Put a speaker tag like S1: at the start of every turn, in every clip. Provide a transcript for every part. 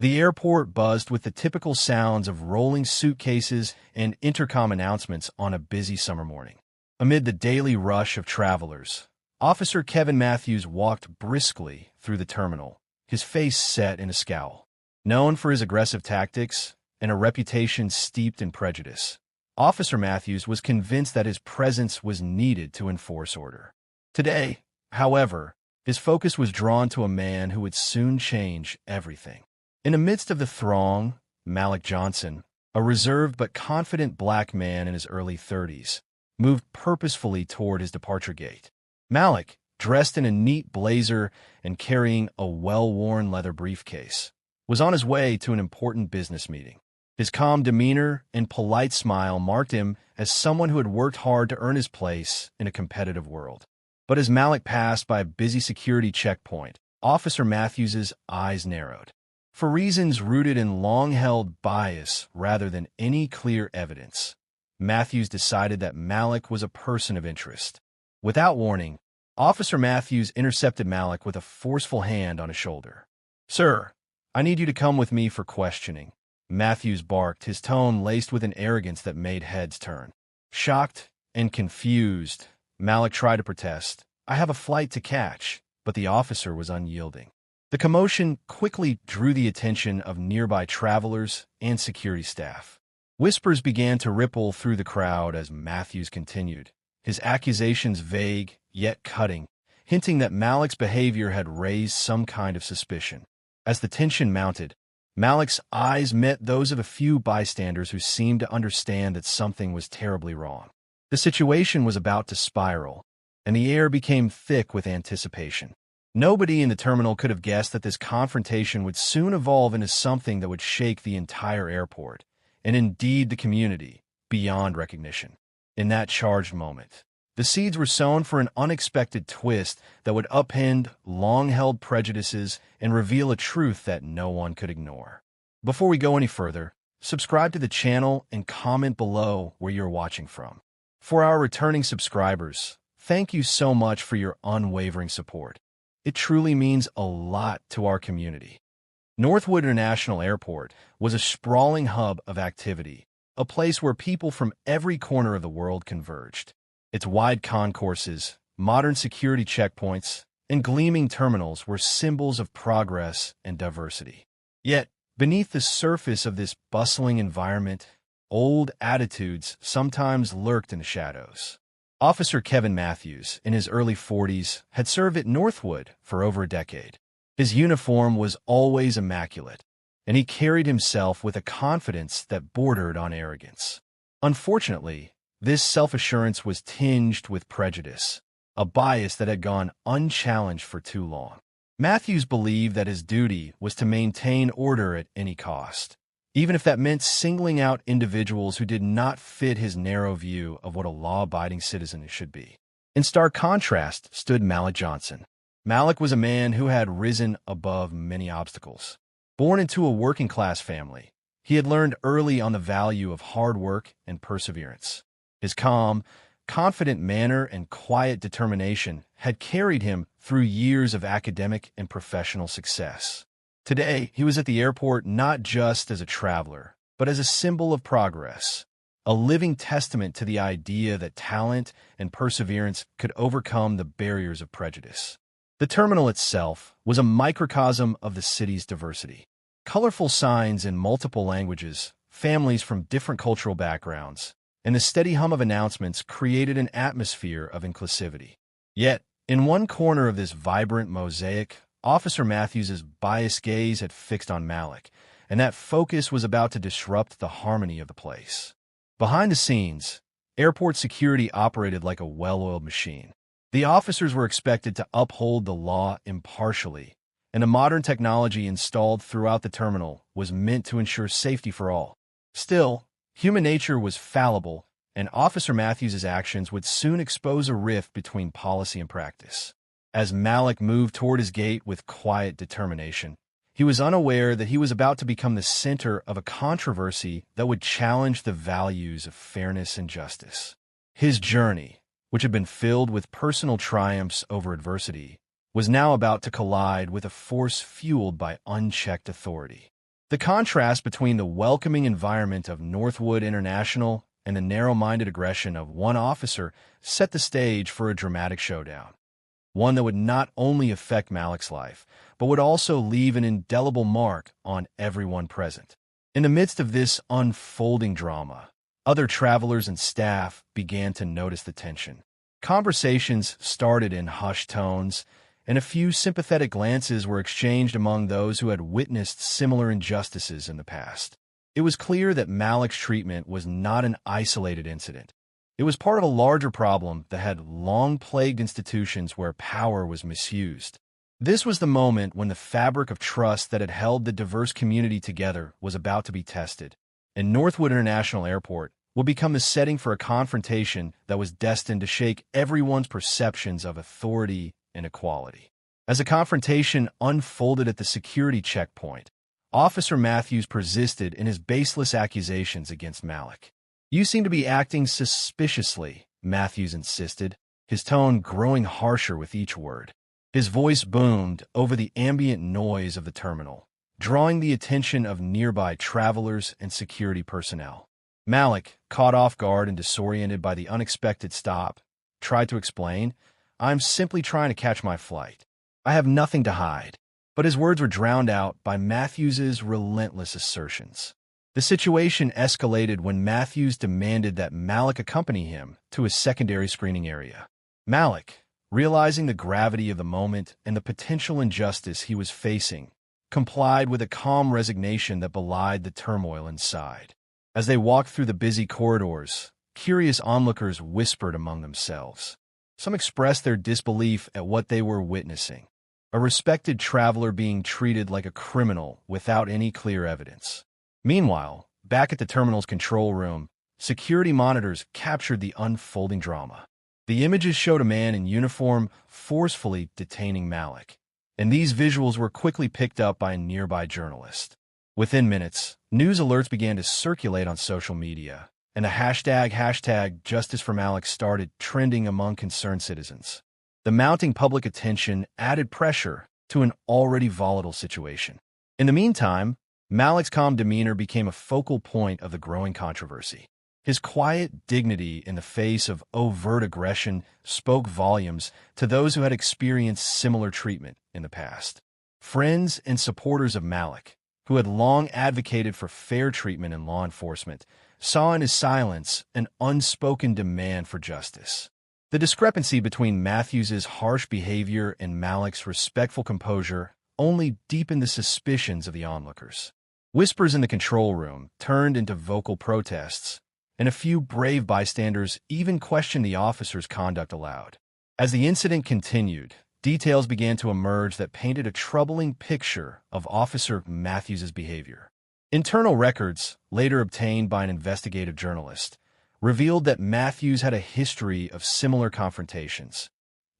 S1: The airport buzzed with the typical sounds of rolling suitcases and intercom announcements on a busy summer morning. Amid the daily rush of travelers, Officer Kevin Matthews walked briskly through the terminal, his face set in a scowl. Known for his aggressive tactics and a reputation steeped in prejudice, Officer Matthews was convinced that his presence was needed to enforce order. Today, however, his focus was drawn to a man who would soon change everything. In the midst of the throng, Malik Johnson, a reserved but confident black man in his early 30s, moved purposefully toward his departure gate. Malik, dressed in a neat blazer and carrying a well-worn leather briefcase, was on his way to an important business meeting. His calm demeanor and polite smile marked him as someone who had worked hard to earn his place in a competitive world. But as Malik passed by a busy security checkpoint, Officer Matthews's eyes narrowed. For reasons rooted in long-held bias rather than any clear evidence, Matthews decided that Malik was a person of interest. Without warning, Officer Matthews intercepted Malik with a forceful hand on his shoulder. "Sir, I need you to come with me for questioning," Matthews barked, his tone laced with an arrogance that made heads turn. Shocked and confused, Malik tried to protest. "I have a flight to catch," but the officer was unyielding. The commotion quickly drew the attention of nearby travelers and security staff. Whispers began to ripple through the crowd as Matthews continued, his accusations vague yet cutting, hinting that Malik's behavior had raised some kind of suspicion. As the tension mounted, Malik's eyes met those of a few bystanders who seemed to understand that something was terribly wrong. The situation was about to spiral, and the air became thick with anticipation. Nobody in the terminal could have guessed that this confrontation would soon evolve into something that would shake the entire airport, and indeed the community, beyond recognition. In that charged moment, the seeds were sown for an unexpected twist that would upend long-held prejudices and reveal a truth that no one could ignore. Before we go any further, subscribe to the channel and comment below where you're watching from. For our returning subscribers, thank you so much for your unwavering support. It truly means a lot to our community. Northwood International Airport was a sprawling hub of activity, a place where people from every corner of the world converged. Its wide concourses, modern security checkpoints, and gleaming terminals were symbols of progress and diversity. Yet, beneath the surface of this bustling environment, old attitudes sometimes lurked in the shadows. Officer Kevin Matthews, in his early 40s, had served at Northwood for over a decade. His uniform was always immaculate, and he carried himself with a confidence that bordered on arrogance. Unfortunately, this self-assurance was tinged with prejudice, a bias that had gone unchallenged for too long. Matthews believed that his duty was to maintain order at any cost, even if that meant singling out individuals who did not fit his narrow view of what a law-abiding citizen should be. In stark contrast stood Malik Johnson. Malik was a man who had risen above many obstacles. Born into a working-class family, he had learned early on the value of hard work and perseverance. His calm, confident manner and quiet determination had carried him through years of academic and professional success. Today, he was at the airport not just as a traveler, but as a symbol of progress, a living testament to the idea that talent and perseverance could overcome the barriers of prejudice. The terminal itself was a microcosm of the city's diversity. Colorful signs in multiple languages, families from different cultural backgrounds, and the steady hum of announcements created an atmosphere of inclusivity. Yet, in one corner of this vibrant mosaic, Officer Matthews's biased gaze had fixed on Malik, and that focus was about to disrupt the harmony of the place. Behind the scenes, airport security operated like a well-oiled machine. The officers were expected to uphold the law impartially, and a modern technology installed throughout the terminal was meant to ensure safety for all. Still, human nature was fallible, and Officer Matthews's actions would soon expose a rift between policy and practice. As Malik moved toward his gate with quiet determination, he was unaware that he was about to become the center of a controversy that would challenge the values of fairness and justice. His journey, which had been filled with personal triumphs over adversity, was now about to collide with a force fueled by unchecked authority. The contrast between the welcoming environment of Northwood International and the narrow-minded aggression of one officer set the stage for a dramatic showdown, one that would not only affect Malik's life, but would also leave an indelible mark on everyone present. In the midst of this unfolding drama, other travelers and staff began to notice the tension. Conversations started in hushed tones, and a few sympathetic glances were exchanged among those who had witnessed similar injustices in the past. It was clear that Malik's treatment was not an isolated incident. It was part of a larger problem that had long plagued institutions where power was misused. This was the moment when the fabric of trust that had held the diverse community together was about to be tested, and Northwood International Airport would become the setting for a confrontation that was destined to shake everyone's perceptions of authority and equality. As the confrontation unfolded at the security checkpoint, Officer Matthews persisted in his baseless accusations against Malik. "You seem to be acting suspiciously," Matthews insisted, his tone growing harsher with each word. His voice boomed over the ambient noise of the terminal, drawing the attention of nearby travelers and security personnel. Malik, caught off guard and disoriented by the unexpected stop, tried to explain, "I'm simply trying to catch my flight. I have nothing to hide." But his words were drowned out by Matthews's relentless assertions. The situation escalated when Matthews demanded that Malik accompany him to his secondary screening area. Malik, realizing the gravity of the moment and the potential injustice he was facing, complied with a calm resignation that belied the turmoil inside. As they walked through the busy corridors, curious onlookers whispered among themselves. Some expressed their disbelief at what they were witnessing, a respected traveler being treated like a criminal without any clear evidence. Meanwhile, back at the terminal's control room, security monitors captured the unfolding drama. The images showed a man in uniform forcefully detaining Malik, and these visuals were quickly picked up by a nearby journalist. Within minutes, news alerts began to circulate on social media, and the hashtag Justice for Malik started trending among concerned citizens. The mounting public attention added pressure to an already volatile situation. In the meantime, Malik's calm demeanor became a focal point of the growing controversy. His quiet dignity in the face of overt aggression spoke volumes to those who had experienced similar treatment in the past. Friends and supporters of Malik, who had long advocated for fair treatment in law enforcement, saw in his silence an unspoken demand for justice. The discrepancy between Matthews's harsh behavior and Malik's respectful composure only deepened the suspicions of the onlookers. Whispers in the control room turned into vocal protests, and a few brave bystanders even questioned the officer's conduct aloud. As the incident continued, details began to emerge that painted a troubling picture of Officer Matthews's behavior. Internal records, later obtained by an investigative journalist, revealed that Matthews had a history of similar confrontations,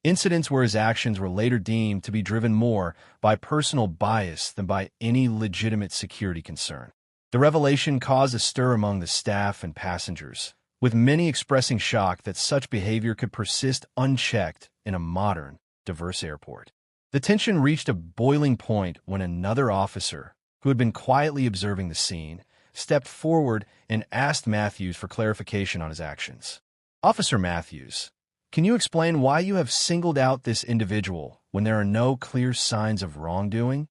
S1: incidents where his actions were later deemed to be driven more by personal bias than by any legitimate security concern. The revelation caused a stir among the staff and passengers, with many expressing shock that such behavior could persist unchecked in a modern, diverse airport. The tension reached a boiling point when another officer, who had been quietly observing the scene, stepped forward and asked Matthews for clarification on his actions. "Officer Matthews, can you explain why you have singled out this individual when there are no clear signs of wrongdoing?"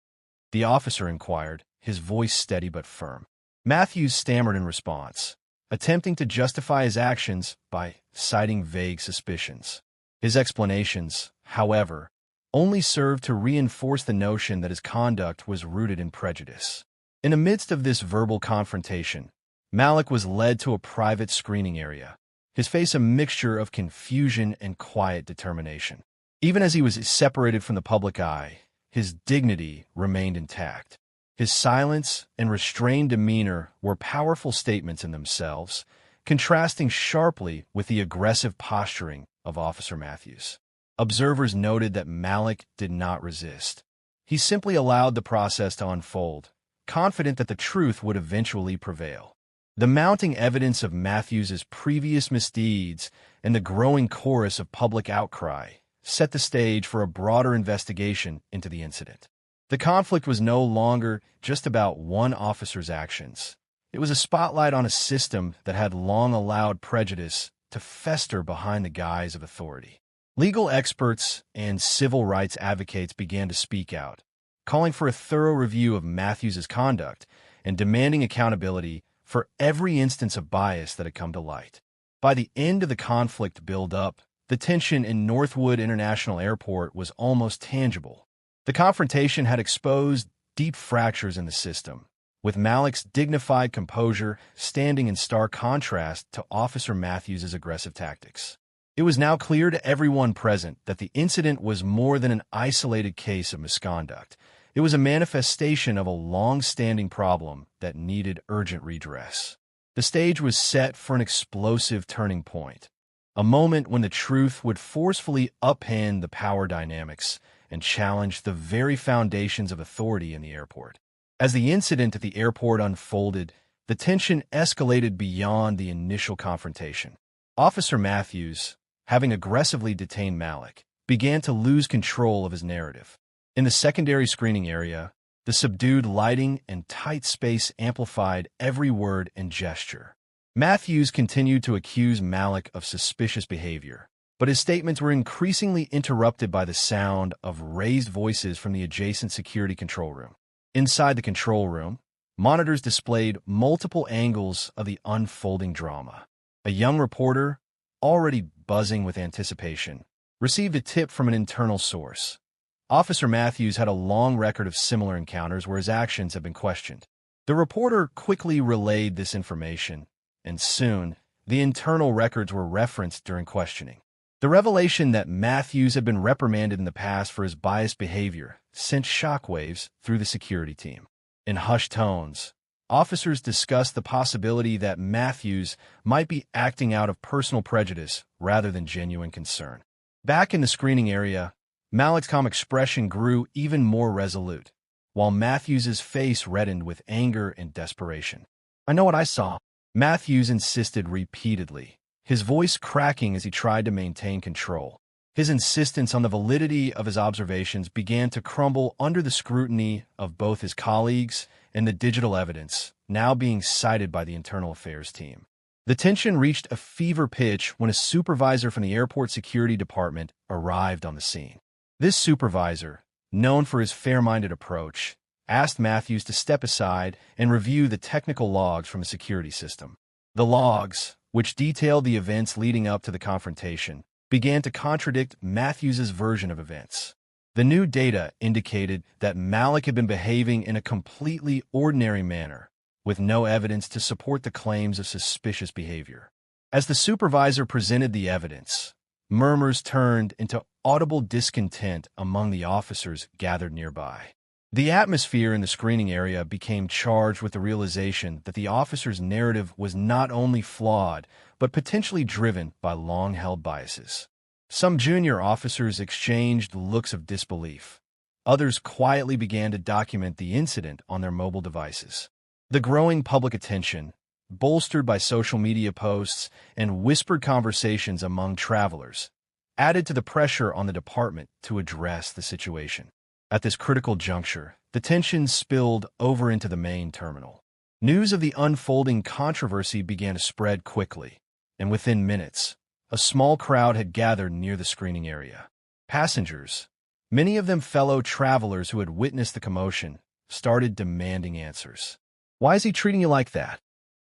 S1: The officer inquired, his voice steady but firm. Matthews stammered in response, attempting to justify his actions by citing vague suspicions. His explanations, however, only served to reinforce the notion that his conduct was rooted in prejudice. In the midst of this verbal confrontation, Malik was led to a private screening area, his face a mixture of confusion and quiet determination. Even as he was separated from the public eye, his dignity remained intact. His silence and restrained demeanor were powerful statements in themselves, contrasting sharply with the aggressive posturing of Officer Matthews. Observers noted that Malik did not resist. He simply allowed the process to unfold, confident that the truth would eventually prevail. The mounting evidence of Matthews's previous misdeeds and the growing chorus of public outcry set the stage for a broader investigation into the incident. The conflict was no longer just about one officer's actions. It was a spotlight on a system that had long allowed prejudice to fester behind the guise of authority. Legal experts and civil rights advocates began to speak out, calling for a thorough review of Matthews's conduct and demanding accountability for every instance of bias that had come to light. By the end of the conflict build-up, the tension in Northwood International Airport was almost tangible. The confrontation had exposed deep fractures in the system, with Malik's dignified composure standing in stark contrast to Officer Matthews' aggressive tactics. It was now clear to everyone present that the incident was more than an isolated case of misconduct. It was a manifestation of a long-standing problem that needed urgent redress. The stage was set for an explosive turning point, a moment when the truth would forcefully upend the power dynamics and challenge the very foundations of authority in the airport. As the incident at the airport unfolded, the tension escalated beyond the initial confrontation. Officer Matthews, having aggressively detained Malik, began to lose control of his narrative. In the secondary screening area, the subdued lighting and tight space amplified every word and gesture. Matthews continued to accuse Malik of suspicious behavior, but his statements were increasingly interrupted by the sound of raised voices from the adjacent security control room. Inside the control room, monitors displayed multiple angles of the unfolding drama. A young reporter, already buzzing with anticipation, received a tip from an internal source. Officer Matthews had a long record of similar encounters where his actions had been questioned. The reporter quickly relayed this information, and soon, the internal records were referenced during questioning. The revelation that Matthews had been reprimanded in the past for his biased behavior sent shockwaves through the security team. In hushed tones, officers discussed the possibility that Matthews might be acting out of personal prejudice rather than genuine concern. Back in the screening area, Malik's calm expression grew even more resolute, while Matthews's face reddened with anger and desperation. "I know what I saw," Matthews insisted repeatedly, his voice cracking as he tried to maintain control. His insistence on the validity of his observations began to crumble under the scrutiny of both his colleagues and the digital evidence now being cited by the internal affairs team. The tension reached a fever pitch when a supervisor from the airport security department arrived on the scene. This supervisor, known for his fair-minded approach, asked Matthews to step aside and review the technical logs from the security system. The logs, which detailed the events leading up to the confrontation, began to contradict Matthews's version of events. The new data indicated that Malik had been behaving in a completely ordinary manner, with no evidence to support the claims of suspicious behavior. As the supervisor presented the evidence, murmurs turned into audible discontent among the officers gathered nearby. The atmosphere in the screening area became charged with the realization that the officer's narrative was not only flawed, but potentially driven by long-held biases. Some junior officers exchanged looks of disbelief. Others quietly began to document the incident on their mobile devices. The growing public attention, bolstered by social media posts and whispered conversations among travelers, added to the pressure on the department to address the situation. At this critical juncture, the tension spilled over into the main terminal. News of the unfolding controversy began to spread quickly, and within minutes, a small crowd had gathered near the screening area. Passengers, many of them fellow travelers who had witnessed the commotion, started demanding answers. "Why is he treating you like that?"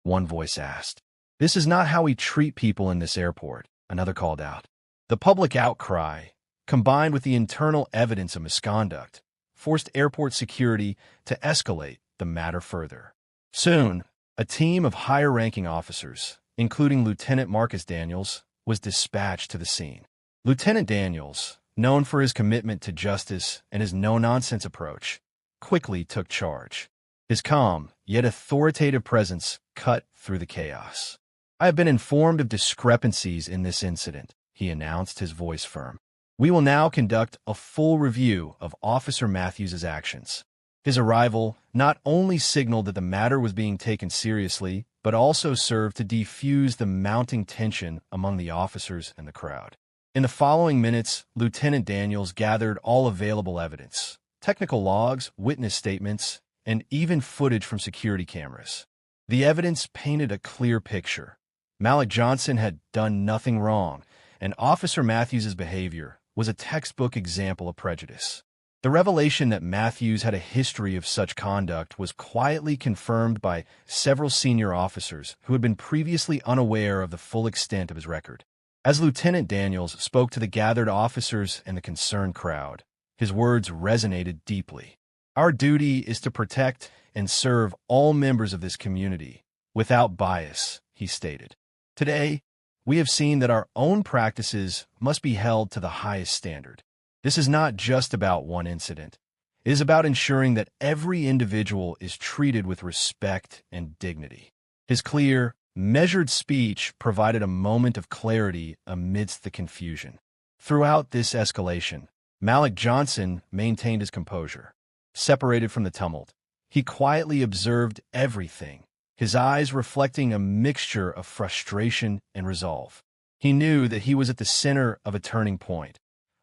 S1: one voice asked. "This is not how we treat people in this airport," another called out. The public outcry, combined with the internal evidence of misconduct, forced airport security to escalate the matter further. Soon, a team of higher-ranking officers, including Lieutenant Marcus Daniels, was dispatched to the scene. Lieutenant Daniels, known for his commitment to justice and his no-nonsense approach, quickly took charge. His calm, yet authoritative presence cut through the chaos. "I have been informed of discrepancies in this incident," he announced, his voice firm. "We will now conduct a full review of Officer Matthews' actions." His arrival not only signaled that the matter was being taken seriously, but also served to defuse the mounting tension among the officers and the crowd. In the following minutes, Lieutenant Daniels gathered all available evidence, technical logs, witness statements, and even footage from security cameras. The evidence painted a clear picture. Malik Johnson had done nothing wrong, and Officer Matthews' behavior was a textbook example of prejudice. The revelation that Matthews had a history of such conduct was quietly confirmed by several senior officers who had been previously unaware of the full extent of his record. As Lieutenant Daniels spoke to the gathered officers and the concerned crowd, his words resonated deeply. "Our duty is to protect and serve all members of this community, without bias," he stated. "Today, we have seen that our own practices must be held to the highest standard. This is not just about one incident. It is about ensuring that every individual is treated with respect and dignity." His clear, measured speech provided a moment of clarity amidst the confusion. Throughout this escalation, Malik Johnson maintained his composure. Separated from the tumult, he quietly observed everything, his eyes reflecting a mixture of frustration and resolve. He knew that he was at the center of a turning point,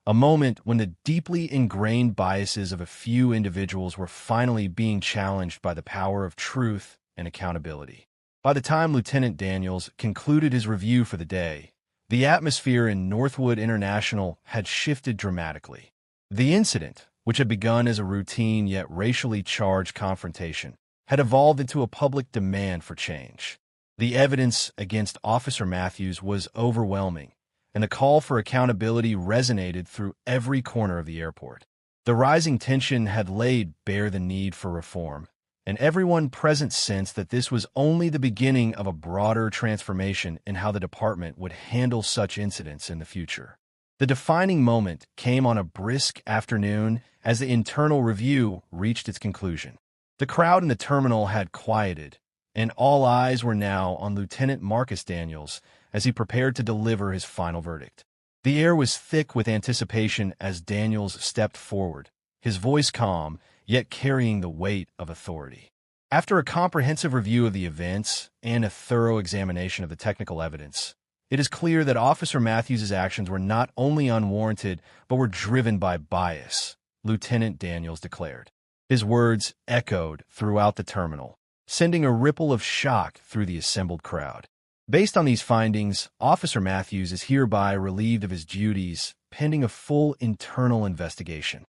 S1: a moment when the deeply ingrained biases of a few individuals were finally being challenged by the power of truth and accountability. By the time Lieutenant Daniels concluded his review for the day, the atmosphere in Northwood International had shifted dramatically. The incident, which had begun as a routine yet racially charged confrontation, had evolved into a public demand for change. The evidence against Officer Matthews was overwhelming, and the call for accountability resonated through every corner of the airport. The rising tension had laid bare the need for reform, and everyone present sensed that this was only the beginning of a broader transformation in how the department would handle such incidents in the future. The defining moment came on a brisk afternoon as the internal review reached its conclusion. The crowd in the terminal had quieted, and all eyes were now on Lieutenant Marcus Daniels as he prepared to deliver his final verdict. The air was thick with anticipation as Daniels stepped forward, his voice calm, yet carrying the weight of authority. After a comprehensive review of the events and a thorough examination of the technical evidence, it is clear that Officer Matthews' actions were not only unwarranted, but were driven by bias, Lieutenant Daniels declared. His words echoed throughout the terminal, sending a ripple of shock through the assembled crowd. Based on these findings, Officer Matthews is hereby relieved of his duties pending a full internal investigation.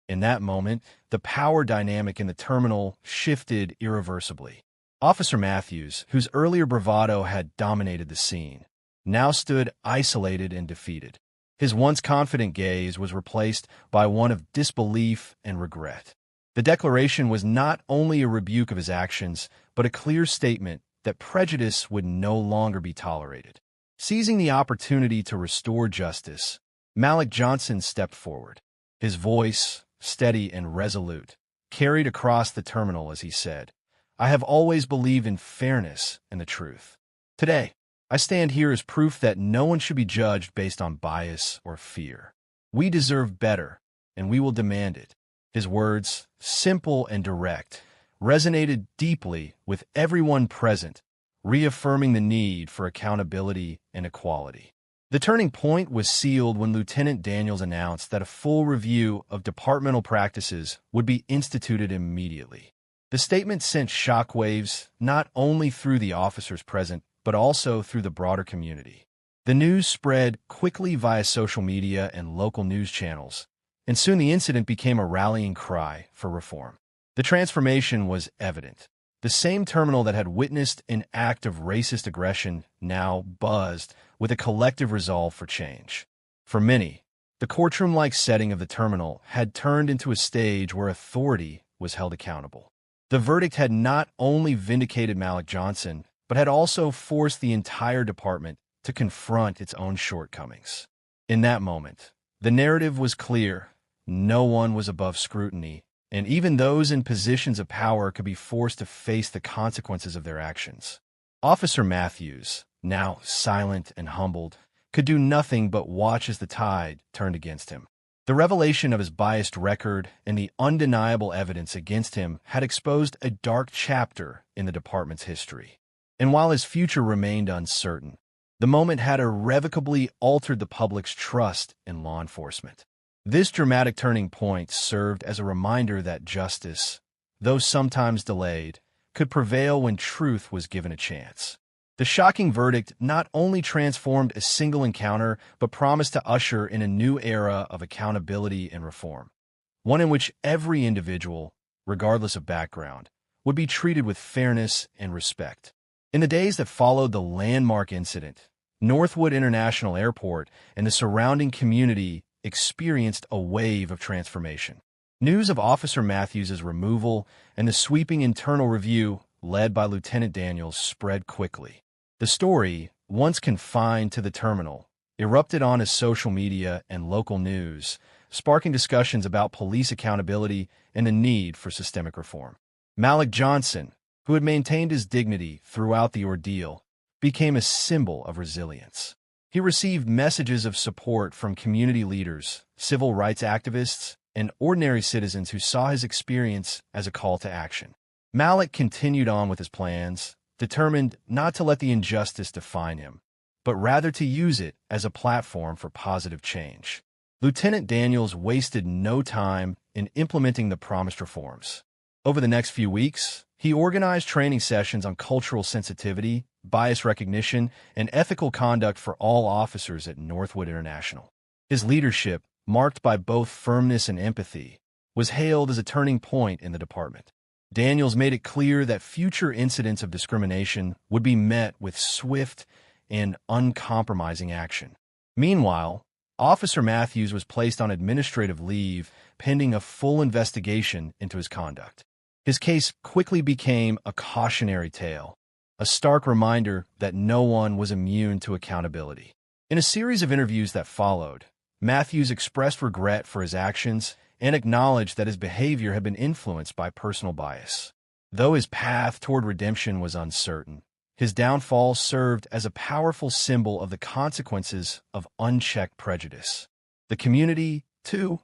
S1: In that moment, the power dynamic in the terminal shifted irreversibly. Officer Matthews, whose earlier bravado had dominated the scene, now stood isolated and defeated. His once confident gaze was replaced by one of disbelief and regret. The declaration was not only a rebuke of his actions, but a clear statement that prejudice would no longer be tolerated. Seizing the opportunity to restore justice, Malik Johnson stepped forward. His voice, steady and resolute, carried across the terminal as he said, "I have always believed in fairness and the truth. Today, I stand here as proof that no one should be judged based on bias or fear. We deserve better, and we will demand it." His words, simple and direct, resonated deeply with everyone present, reaffirming the need for accountability and equality. The turning point was sealed when Lieutenant Daniels announced that a full review of departmental practices would be instituted immediately. The statement sent shockwaves not only through the officers present, but also through the broader community. The news spread quickly via social media and local news channels, and soon the incident became a rallying cry for reform. The transformation was evident. The same terminal that had witnessed an act of racist aggression now buzzed with a collective resolve for change. For many, the courtroom-like setting of the terminal had turned into a stage where authority was held accountable. The verdict had not only vindicated Malik Johnson, but had also forced the entire department to confront its own shortcomings. In that moment, the narrative was clear. No one was above scrutiny, and even those in positions of power could be forced to face the consequences of their actions. Officer Matthews, now silent and humbled, could do nothing but watch as the tide turned against him. The revelation of his biased record and the undeniable evidence against him had exposed a dark chapter in the department's history. And while his future remained uncertain, the moment had irrevocably altered the public's trust in law enforcement. This dramatic turning point served as a reminder that justice, though sometimes delayed, could prevail when truth was given a chance. The shocking verdict not only transformed a single encounter, but promised to usher in a new era of accountability and reform, one in which every individual, regardless of background, would be treated with fairness and respect. In the days that followed the landmark incident, Northwood International Airport and the surrounding community experienced a wave of transformation. News of Officer Matthews' removal and the sweeping internal review led by Lieutenant Daniels spread quickly. The story, once confined to the terminal, erupted on his social media and local news, sparking discussions about police accountability and the need for systemic reform. Malik Johnson, who had maintained his dignity throughout the ordeal, became a symbol of resilience. He received messages of support from community leaders, civil rights activists, and ordinary citizens who saw his experience as a call to action. Malik continued on with his plans, determined not to let the injustice define him, but rather to use it as a platform for positive change. Lieutenant Daniels wasted no time in implementing the promised reforms. Over the next few weeks, he organized training sessions on cultural sensitivity, bias recognition, and ethical conduct for all officers at Northwood International. His leadership, marked by both firmness and empathy, was hailed as a turning point in the department. Daniels made it clear that future incidents of discrimination would be met with swift and uncompromising action. Meanwhile, Officer Matthews was placed on administrative leave pending a full investigation into his conduct. His case quickly became a cautionary tale, a stark reminder that no one was immune to accountability. In a series of interviews that followed, Matthews expressed regret for his actions and acknowledged that his behavior had been influenced by personal bias. Though his path toward redemption was uncertain, his downfall served as a powerful symbol of the consequences of unchecked prejudice. The community, too,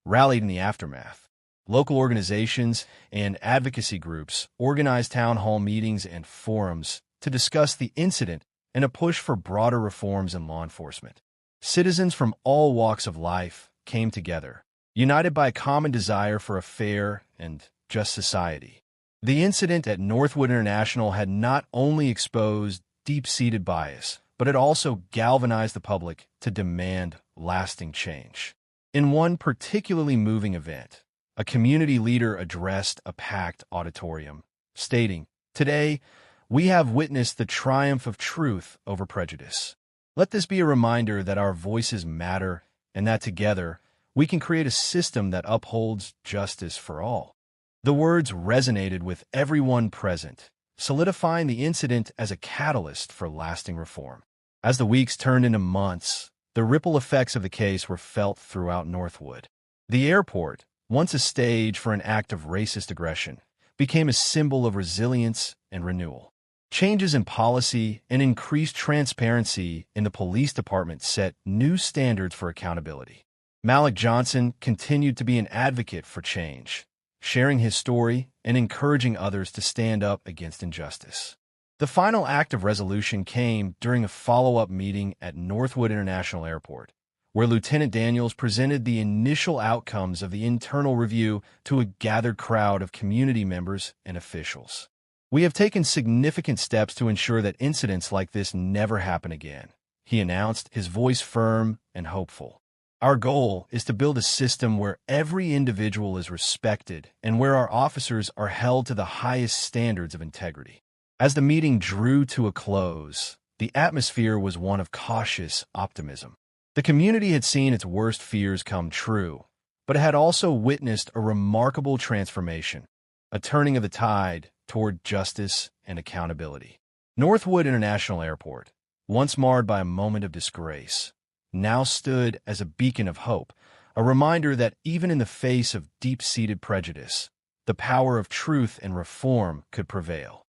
S1: rallied in the aftermath. Local organizations and advocacy groups organized town hall meetings and forums to discuss the incident and a push for broader reforms in law enforcement. Citizens from all walks of life came together, united by a common desire for a fair and just society. The incident at Northwood International had not only exposed deep-seated bias, but it also galvanized the public to demand lasting change. In one particularly moving event, a community leader addressed a packed auditorium, stating, "Today, we have witnessed the triumph of truth over prejudice. Let this be a reminder that our voices matter and that together, we can create a system that upholds justice for all." The words resonated with everyone present, solidifying the incident as a catalyst for lasting reform. As the weeks turned into months, the ripple effects of the case were felt throughout Northwood. The airport, once a stage for an act of racist aggression, became a symbol of resilience and renewal. Changes in policy and increased transparency in the police department set new standards for accountability. Malik Johnson continued to be an advocate for change, sharing his story and encouraging others to stand up against injustice. The final act of resolution came during a follow-up meeting at Northwood International Airport, where Lieutenant Daniels presented the initial outcomes of the internal review to a gathered crowd of community members and officials. "We have taken significant steps to ensure that incidents like this never happen again," he announced, his voice firm and hopeful. "Our goal is to build a system where every individual is respected and where our officers are held to the highest standards of integrity." As the meeting drew to a close, the atmosphere was one of cautious optimism. The community had seen its worst fears come true, but it had also witnessed a remarkable transformation, a turning of the tide toward justice and accountability. Northwood International Airport, once marred by a moment of disgrace, now stood as a beacon of hope, a reminder that even in the face of deep-seated prejudice, the power of truth and reform could prevail.